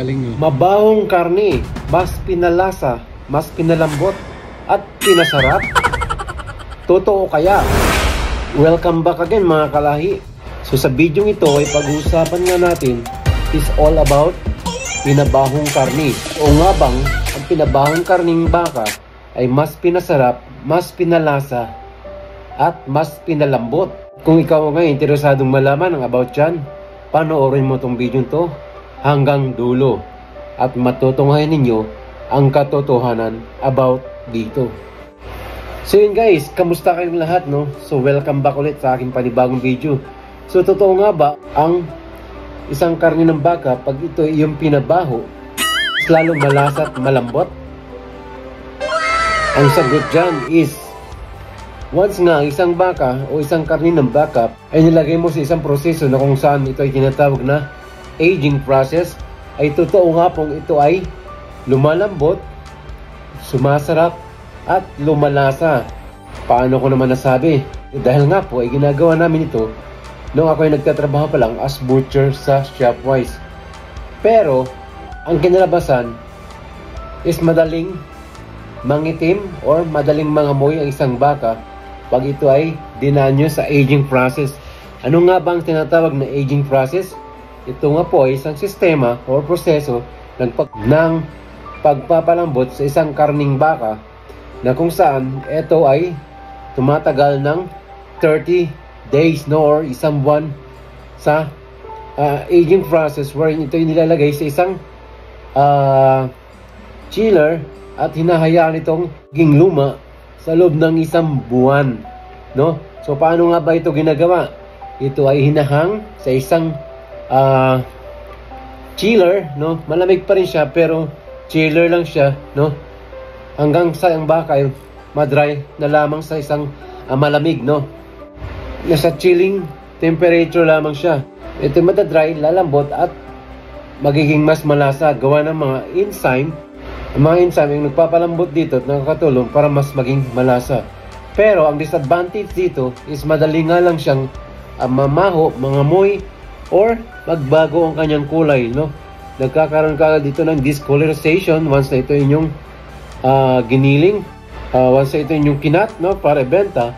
Galing eh. Mabahong karne, mas pinalasa, mas pinalambot, at pinasarap. Totoo kaya? Welcome back again mga kalahi. So sa video ito ay pag-uusapan nga natin is all about pinabahong karne. O nga bang ang pinabahong karning baka ay mas pinasarap, mas pinalasa, at mas pinalambot? Kung ikaw nga interesadong malaman ang about dyan, panoorin mo tong video to hanggang dulo at matutunghayan ninyo ang katotohanan about dito. So yun guys, kamusta kayong lahat, no? So welcome back ulit sa aking panibagong video. So totoo nga ba ang isang karne ng baka pag ito yung pinabaho is lalo malasa at malambot? Ang sagot dyan is once nga isang baka o isang karne ng baka ay nilagay mo sa isang proseso na kung saan ito ay tinatawag na aging process, ay totoo nga pong ito ay lumalambot, sumasarap, at lumalasa. Paano ko naman nasabi? Dahil nga po ay ginagawa namin ito nung ako ay nagtatrabaho pa lang as butcher sa Shopwise. Pero ang kinalabasan is madaling mangitim or madaling mangamoy ang isang baka pag ito ay dinaan nyo sa aging process. Ano nga bang tinatawag na aging process? Ito nga po ay isang sistema o proseso ng pagpapalambot sa isang karning baka na kung saan ito ay tumatagal ng 30 days no, or isang buwan sa aging process wherein ito ay nilalagay sa isang chiller at hinahayaan itong maging luma sa loob ng isang buwan, no? So paano nga ba ito ginagawa? Ito ay hinahang sa isang chiller, no? Malamig pa rin siya pero chiller lang siya, no? Hanggang sa ang baka ay madry na lamang sa isang malamig, no? Nasa chilling temperature lamang siya. Ito madadry, lalambot at magiging mas malasa gawa ng mga enzyme. Ang mga enzyme yung nagpapalambot dito at nakakatulong para mas maging malasa. Pero ang disadvantage dito is madali nga lang siyang mamaho, mangamoy, or magbago ang kanyang kulay, no? Nagkakaroon ka dito ng discolorization once na ito inyong giniling, once na ito inyong kinat, no? Para ibenta.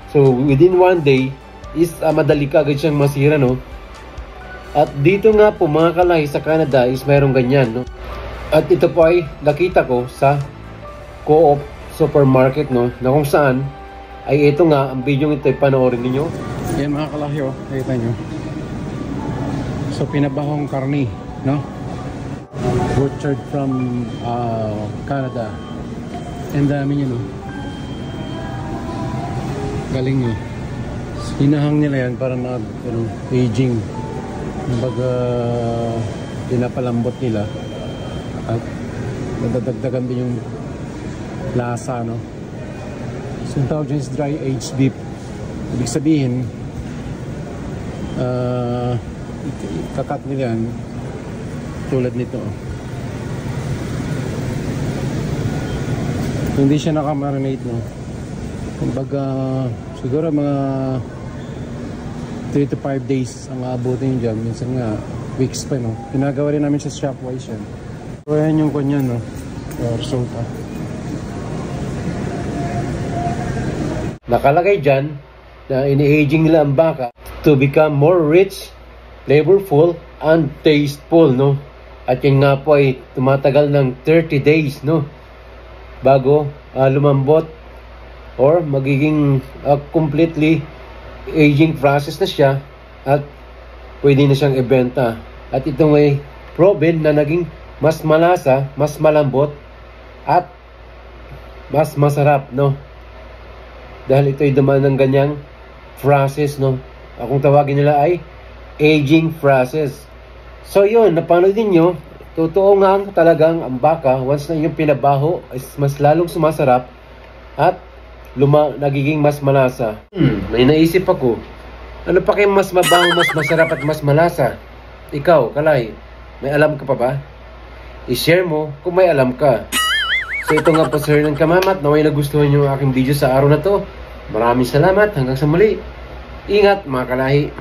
So within one day is madali ka agad siyang masira, no? At dito nga po mga kalahi sa Canada is mayroong ganyan, no? At ito po ay nakita ko sa Co-op supermarket, no, na kung saan ay ito nga, ang video ito ay panoorin ninyo. Yan mga kalahi, oh, nakita nyo. So pinabahong karni, no, butchered from Canada. And dami nyo, no, galing nyo. Hinahang nila yan para mag aging, kumbaga pinapalambot nila at nadadagdagan din yung lasa, no. So yung tawag dyan is dry aged beef. Ibig sabihin kakat nila yan tulad nito, oh. Hindi siya nakamarinate, no. Kumbaga siguro mga 3 to 5 days ang aabutin dyan. Minsan nga weeks pa, no. Ginagawa rin namin sa Shopwise yan. So yan yung kanya, no, or soda. Nakalagay dyan na ini-aging nila ang baka to become more rich, flavorful, and tasteful, no. At yun nga po ay tumatagal ng 30 days, no, bago lumambot or magiging completely aging process na siya at pwede na siyang ibenta. At ito ay proven na naging mas malasa, mas malambot, at mas masarap, no, dahil ito ay dumaan ng ganyang process, no. Kung tawagin nila ay aging process. So yun, napanood ninyo, totoo nga talagang ang baka once na yung pinabaho is mas lalong sumasarap at nagiging mas malasa. May naisip ako, ano pa kayo mas mabaho, mas masarap at mas malasa? Ikaw, Kalay, may alam ka pa ba? I-share mo kung may alam ka. So ito nga po Sir ng Kamamat, naway nagustuhan nyo ang aking video sa araw na to. Maraming salamat, hanggang sa muli. Ingat mga kalahi.